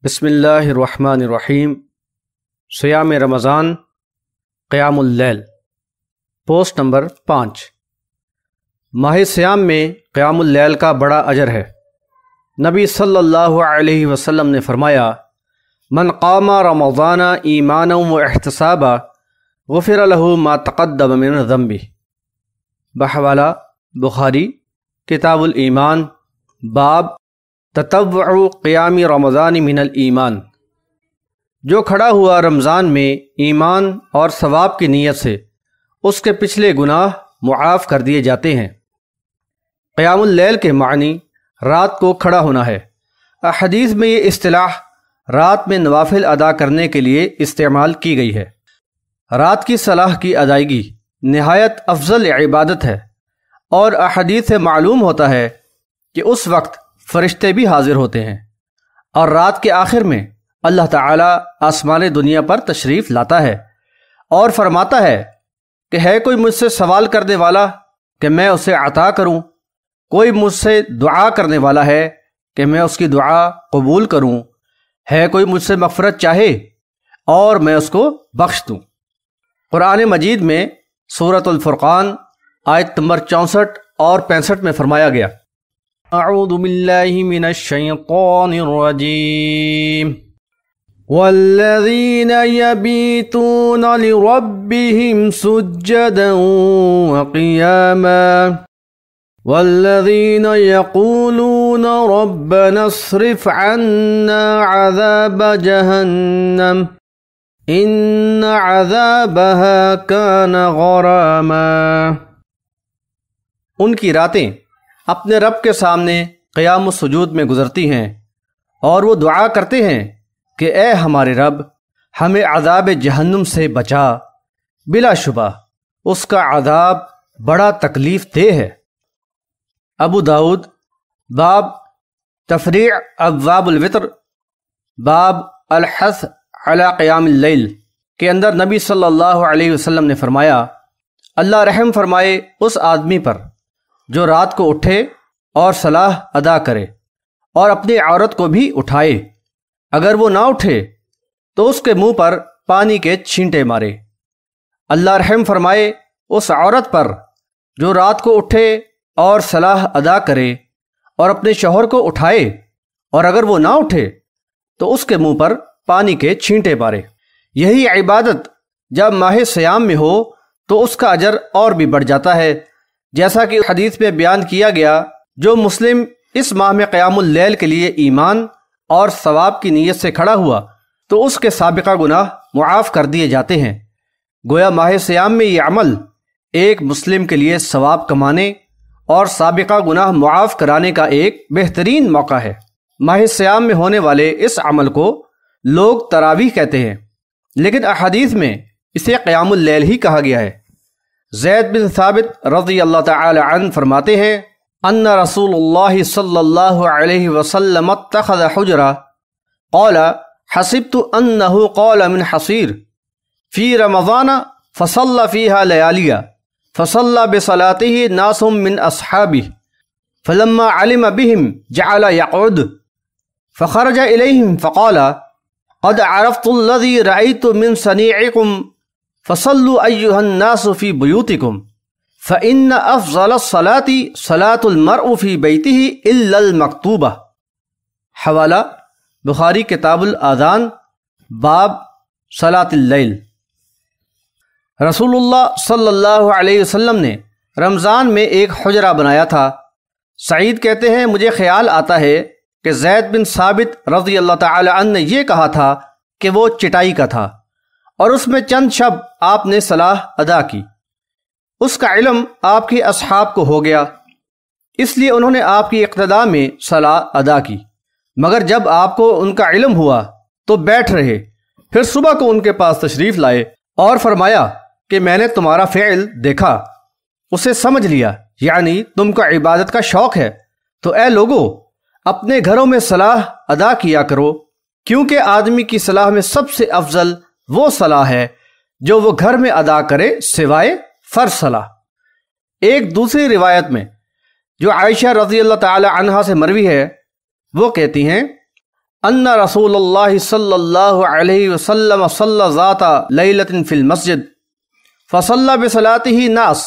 بسم اللہ الرحمن الرحیم۔ صیام رمضان، قیام اللیل، پوسٹ نمبر 5۔ ماہ سیام میں قیام اللیل کا بڑا اجر ہے۔ نبی صلی اللہ علیہ وسلم نے فرمایا، من قام رمضان ایمانا و احتسابا غفر له ما تقدم من ذنبہ۔ بحوالہ بخاری کتاب الایمان، باب تطوع قیام رمضان من الایمان۔ جو کھڑا ہوا رمضان میں ایمان اور ثواب کی نیت سے، اس کے پچھلے گناہ معاف کر دیے جاتے ہیں۔ قیام اللیل کے معنی رات کو کھڑا ہونا ہے۔ احادیث میں یہ اصطلاح رات میں نوافل ادا کرنے کے لیے استعمال کی گئی ہے۔ رات کی صلاح کی ادائیگی نہایت افضل عبادت ہے، اور احادیث سے معلوم ہوتا ہے کہ اس وقت فرشتے بھی حاضر ہوتے ہیں، اور رات کے آخر میں اللہ تعالیٰ آسمان دنیا پر تشریف لاتا ہے اور فرماتا ہے کہ ہے کوئی مجھ سے سوال کرنے والا کہ میں اسے عطا کروں، کوئی مجھ سے دعا کرنے والا ہے کہ میں اس کی دعا قبول کروں، ہے کوئی مجھ سے مغفرت چاہے اور میں اس کو بخش دوں۔ قرآن مجید میں سورۃ الفرقان آیت نمبر 64 اور 65 میں فرمایا گیا، اعوذ باللہ من الشیطان الرجیم والذین یبیتون لربہم سجدا وقیاما والذین یقولون ربنا اصرف عنا عذاب جہنم ان عذابها کان غراما۔ ان کی راتیں اپنے رب کے سامنے قیام و سجود میں گزرتی ہیں، اور وہ دعا کرتے ہیں کہ اے ہمارے رب، ہمیں عذاب جہنم سے بچا، بلا شبہ اس کا عذاب بڑا تکلیف دہ ہے۔ ابو داؤد باب تفریع ابواب الوتر، باب الحث علی قیام اللیل کے اندر نبی صلی اللہ علیہ وسلم نے فرمایا، اللہ رحم فرمائے اس آدمی پر جو رات کو اٹھے اور صلاح ادا کرے اور اپنی عورت کو بھی اٹھائے، اگر وہ نہ اٹھے تو اس کے منہ پر پانی کے چھینٹے مارے۔ اللہ رحم فرمائے اس عورت پر جو رات کو اٹھے اور صلاح ادا کرے اور اپنے شوہر کو اٹھائے، اور اگر وہ نہ اٹھے تو اس کے منہ پر پانی کے چھینٹے مارے۔ یہی عبادت جب ماہ سیام میں ہو تو اس کا اجر اور بھی بڑھ جاتا ہے، جیسا کہ حدیث میں بیان کیا گیا، جو مسلم اس ماہ میں قیام اللیل کے لیے ایمان اور ثواب کی نیت سے کھڑا ہوا تو اس کے سابقہ گناہ معاف کر دیے جاتے ہیں۔ گویا ماہ سیام میں یہ عمل ایک مسلم کے لیے ثواب کمانے اور سابقہ گناہ معاف کرانے کا ایک بہترین موقع ہے۔ ماہ سیام میں ہونے والے اس عمل کو لوگ تراویح کہتے ہیں، لیکن احادیث میں اسے قیام اللیل ہی کہا گیا ہے۔ زید بن ثابت رضی اللہ تعالی عنہ فرماتے ہیں، ان رسول اللہ صلی اللہ علیہ وسلم اتخذ حجرہ قال حسبت انه قال من حصیر فی رمضان فصلى فيها لياليا فصلى بصلاته ناس من اصحابه فلما علم بهم جعل يقعد فخرج اليهم فقال قد عرفت الذي رأيت من صنيعكم فصلوا أيها الناس في بيوتكم فإن أفضل الصلاة صلاة المرء في بيته إلا المكتوبة۔ حوالہ بخاری کتاب الآذان، باب صلاة اللیل۔ رسول اللہ صلی اللہ علیہ وسلم نے رمضان میں ایک حجرہ بنایا تھا۔ سعید کہتے ہیں، مجھے خیال آتا ہے کہ زید بن ثابت رضی اللہ تعالی عنہ نے یہ کہا تھا کہ وہ چٹائی کا تھا، اور اس میں چند شب آپ نے صلاح ادا کی۔ اس کا علم آپ کے اصحاب کو ہو گیا، اس لیے انہوں نے آپ کی اقتداء میں صلاح ادا کی، مگر جب آپ کو ان کا علم ہوا تو بیٹھ رہے، پھر صبح کو ان کے پاس تشریف لائے اور فرمایا کہ میں نے تمہارا فعل دیکھا، اسے سمجھ لیا، یعنی تم کو عبادت کا شوق ہے، تو اے لوگو اپنے گھروں میں صلاح ادا کیا کرو، کیونکہ آدمی کی صلاح میں سب سے افضل وہ صلاح ہے جو وہ گھر میں ادا کرے سوائے فرض صلاح۔ ایک دوسری روایت میں جو عائشہ رضی اللہ تعالی عنہا سے مروی ہے، وہ کہتی ہیں، ان رسول اللہ صلی اللہ علیہ وسلم صلی ذات لیلۃ فی المسجد فصلی بصلاته الناس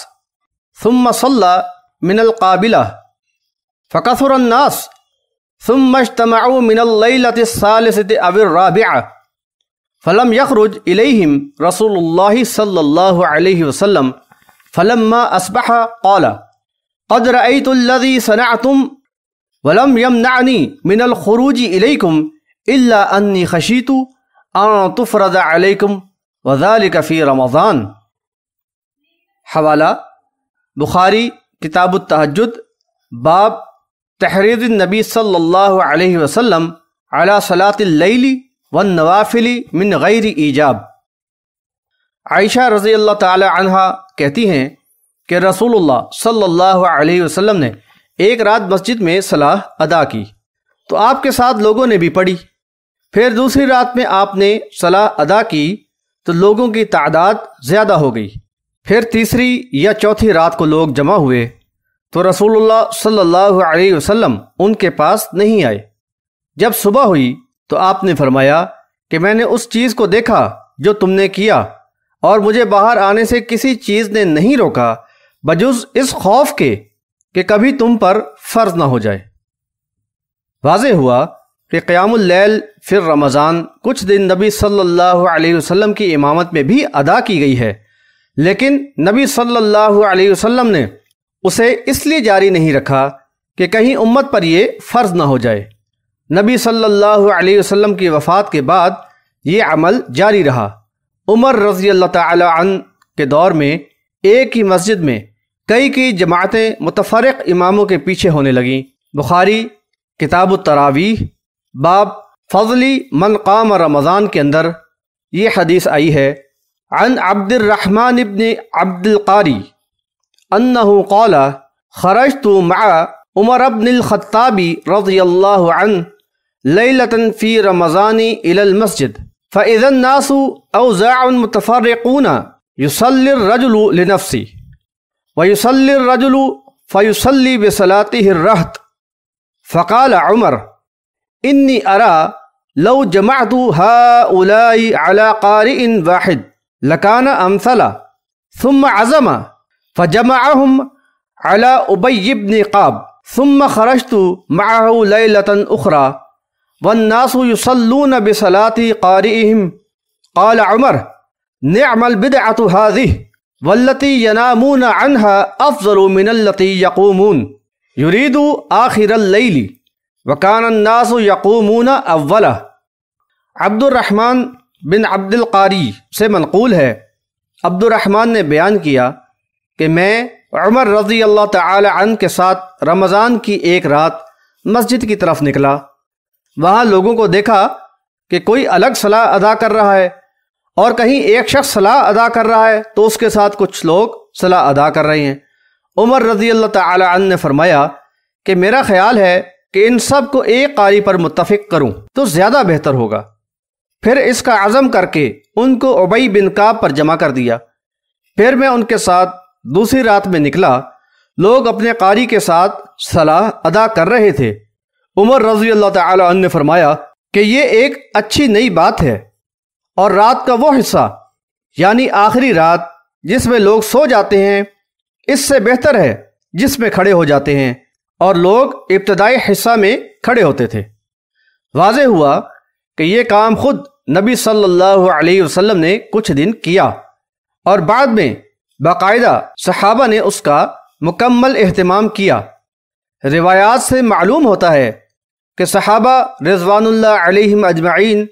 ثم صلی من القابلہ فکثر الناس ثم اجتمعوا من الليلة الثالثة أو الرابعة فلم يخرج إليهم رسول الله صلى الله عليه وسلم فلما أصبح قال قد رأيت الذي صنعتم ولم يمنعني من الخروج إليكم إلا أني خشيت أن تفرض عليكم وذلك في رمضان۔ حوالہ بخاری کتاب التہجد، باب تحرید النبی صلی اللہ علیہ وسلم علی صلاۃ اللیل والنوافل من غیر ایجاب۔ عائشہ رضی اللہ تعالی عنہا کہتی ہیں کہ رسول اللہ صلی اللہ علیہ وسلم نے ایک رات مسجد میں صلاح ادا کی تو آپ کے ساتھ لوگوں نے بھی پڑھی، پھر دوسری رات میں آپ نے صلاح ادا کی تو لوگوں کی تعداد زیادہ ہو گئی، پھر تیسری یا چوتھی رات کو لوگ جمع ہوئے تو رسول اللہ صلی اللہ علیہ وسلم ان کے پاس نہیں آئے۔ جب صبح ہوئی تو آپ نے فرمایا کہ میں نے اس چیز کو دیکھا جو تم نے کیا، اور مجھے باہر آنے سے کسی چیز نے نہیں روکا بجز اس خوف کے کہ کبھی تم پر فرض نہ ہو جائے۔ واضح ہوا کہ قیام اللیل فی رمضان کچھ دن نبی صلی اللہ علیہ وسلم کی امامت میں بھی ادا کی گئی ہے، لیکن نبی صلی اللہ علیہ وسلم نے اسے اس لیے جاری نہیں رکھا کہ کہیں امت پر یہ فرض نہ ہو جائے۔ نبی صلی اللہ علیہ وسلم کی وفات کے بعد یہ عمل جاری رہا۔ عمر رضی اللہ تعالی عنہ کے دور میں ایک ہی مسجد میں کئی جماعتیں متفرق اماموں کے پیچھے ہونے لگیں۔ بخاری کتاب التراویح باب فضلی من قام رمضان کے اندر یہ حدیث آئی ہے، عن عبد الرحمن بن عبد القاری انه قال خرجت مع عمر بن الخطاب رضي الله عنه ليلة في رمضان إلى المسجد فإذا الناس أوزاع متفرقون يصلي الرجل لنفسه ويصلي الرجل فيصلي بصلاته الرهط فقال عمر إني أرى لو جمعت هؤلاء على قارئ واحد لكان أمثلا ثم عزم فجمعهم على أبي بن قاب ثم خرجت معه ليلة أخرى والناس يصلون بصلاة قارئهم قال عمر نعم البدعة هذه والتي ينامون عنها أفضل من التي يقومون يريد آخر الليل وكان الناس يقومون أوله۔ عبد الرحمن بن عبد القاری سے منقول ہے، عبد الرحمن نے بیان کیا کہ میں عمر رضی اللہ تعالی عنہ کے ساتھ رمضان کی ایک رات مسجد کی طرف نکلا۔ وہاں لوگوں کو دیکھا کہ کوئی الگ صلاح ادا کر رہا ہے، اور کہیں ایک شخص صلاح ادا کر رہا ہے تو اس کے ساتھ کچھ لوگ صلاح ادا کر رہے ہیں۔ عمر رضی اللہ تعالی عنہ نے فرمایا کہ میرا خیال ہے کہ ان سب کو ایک قاری پر متفق کروں تو زیادہ بہتر ہوگا۔ پھر اس کا عزم کر کے ان کو ابی بن کعب پر جمع کر دیا۔ پھر میں ان کے ساتھ دوسری رات میں نکلا، لوگ اپنے قاری کے ساتھ صلاح ادا کر رہے تھے۔ عمر رضی اللہ تعالی عنہ نے فرمایا کہ یہ ایک اچھی نئی بات ہے، اور رات کا وہ حصہ یعنی آخری رات جس میں لوگ سو جاتے ہیں اس سے بہتر ہے جس میں کھڑے ہو جاتے ہیں، اور لوگ ابتدائی حصہ میں کھڑے ہوتے تھے۔ واضح ہوا کہ یہ کام خود نبی صلی اللہ علیہ وسلم نے کچھ دن کیا، اور بعد میں باقاعدہ صحابہ نے اس کا مکمل اہتمام کیا۔ روایات سے معلوم ہوتا ہے کہ صحابہ رضوان اللہ علیہم اجمعین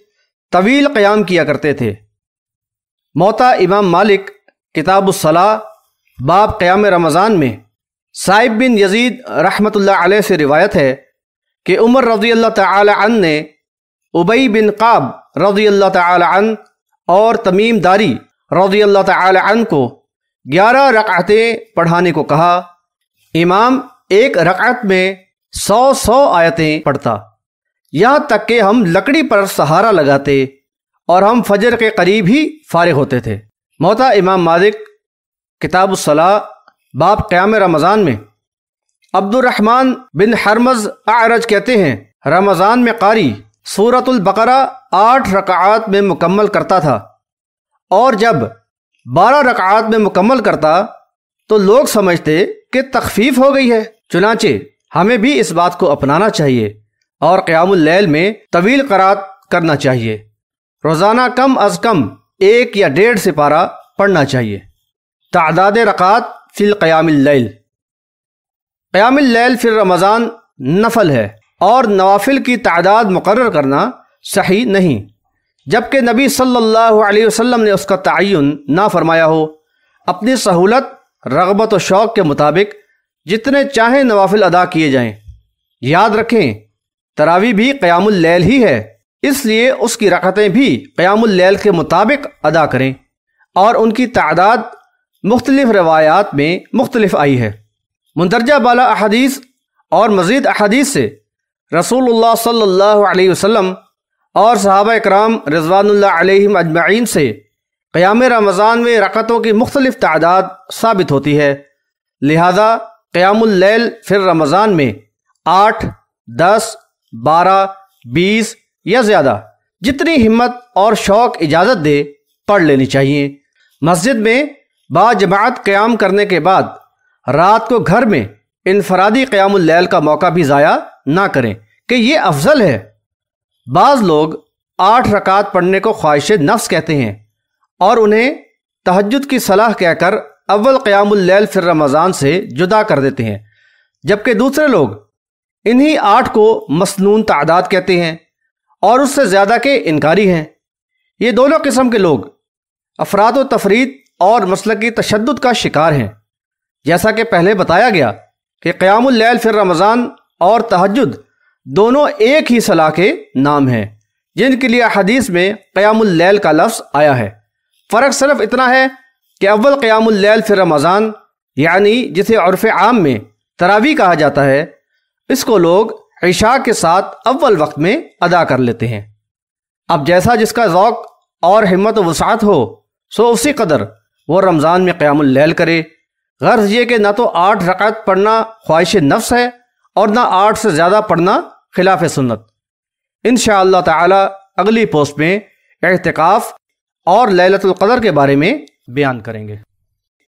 طویل قیام کیا کرتے تھے۔ موطا امام مالک کتاب الصلاح باب قیام رمضان میں صائب بن یزید رحمۃ اللہ علیہ سے روایت ہے کہ عمر رضی اللہ تعالی عنہ نے ابی بن قعب رضی اللہ تعالی عنہ اور تمیم داری رضی اللہ تعالی عنہ کو 11 رکعتیں پڑھانے کو کہا۔ امام ایک رکعت میں 100 آیتیں پڑھتا، یہاں تک کہ ہم لکڑی پر سہارا لگاتے اور ہم فجر کے قریب ہی فارغ ہوتے تھے۔ موطا امام مالک کتاب الصلاح باب قیام رمضان میں عبد الرحمن بن حرمز اعرج کہتے ہیں رمضان میں قاری سورۃ البقرہ 8 رکعات میں مکمل کرتا تھا، اور جب 12 رکعات میں مکمل کرتا تو لوگ سمجھتے کہ تخفیف ہو گئی ہے۔ چنانچہ ہمیں بھی اس بات کو اپنانا چاہیے اور قیام اللیل میں طویل قرات کرنا چاہیے۔ روزانہ کم از کم 1 یا 1.5 سپارہ پڑھنا چاہیے۔ تعداد رکعات فی القیام اللیل۔ قیام اللیل فی رمضان نفل ہے اور نوافل کی تعداد مقرر کرنا صحیح نہیں، جبکہ نبی صلی اللہ علیہ وسلم نے اس کا تعین نہ فرمایا ہو۔ اپنی سہولت، رغبت و شوق کے مطابق جتنے چاہیں نوافل ادا کیے جائیں۔ یاد رکھیں تراویح بھی قیام اللیل ہی ہے، اس لیے اس کی رکعتیں بھی قیام اللیل کے مطابق ادا کریں، اور ان کی تعداد مختلف روایات میں مختلف آئی ہے۔ مندرجہ بالا احادیث اور مزید احادیث سے رسول اللہ صلی اللہ علیہ وسلم اور صحابہ اکرام رضوان اللہ علیہم اجمعین سے قیام رمضان میں رکعتوں کی مختلف تعداد ثابت ہوتی ہے، لہذا قیام اللیل فی رمضان میں 8، 10، 12، 20 یا زیادہ جتنی ہمت اور شوق اجازت دے پڑھ لینی چاہیے۔ مسجد میں باجماعت قیام کرنے کے بعد رات کو گھر میں انفرادی قیام اللیل کا موقع بھی ضائع نہ کریں کہ یہ افضل ہے۔ بعض لوگ 8 رکعات پڑھنے کو خواہش نفس کہتے ہیں اور انہیں تہجد کی صلاح کہہ کر اول قیام اللیل فی رمضان سے جدا کر دیتے ہیں، جبکہ دوسرے لوگ انہی 8 کو مسنون تعداد کہتے ہیں اور اس سے زیادہ کے انکاری ہیں۔ یہ دونوں قسم کے لوگ افراد و تفرید اور مسلکی تشدد کا شکار ہیں۔ جیسا کہ پہلے بتایا گیا کہ قیام اللیل فی رمضان اور تہجد دونوں ایک ہی صلاح کے نام ہیں، جن کے لیے حدیث میں قیام اللیل کا لفظ آیا ہے۔ فرق صرف اتنا ہے کہ اول قیام اللیل فی رمضان، یعنی جسے عرف عام میں تراویح کہا جاتا ہے، اس کو لوگ عشاء کے ساتھ اول وقت میں ادا کر لیتے ہیں۔ اب جیسا جس کا ذوق اور ہمت و وسعت ہو سو اسی قدر وہ رمضان میں قیام اللیل کرے۔ غرض یہ کہ نہ تو 8 رکعت پڑھنا خواہش نفس ہے اور نہ 8 سے زیادہ پڑھنا خلاف سنت۔ انشاءاللہ تعالی اگلی پوسٹ میں اعتکاف اور لیلۃ القدر کے بارے میں بیان کریں گے۔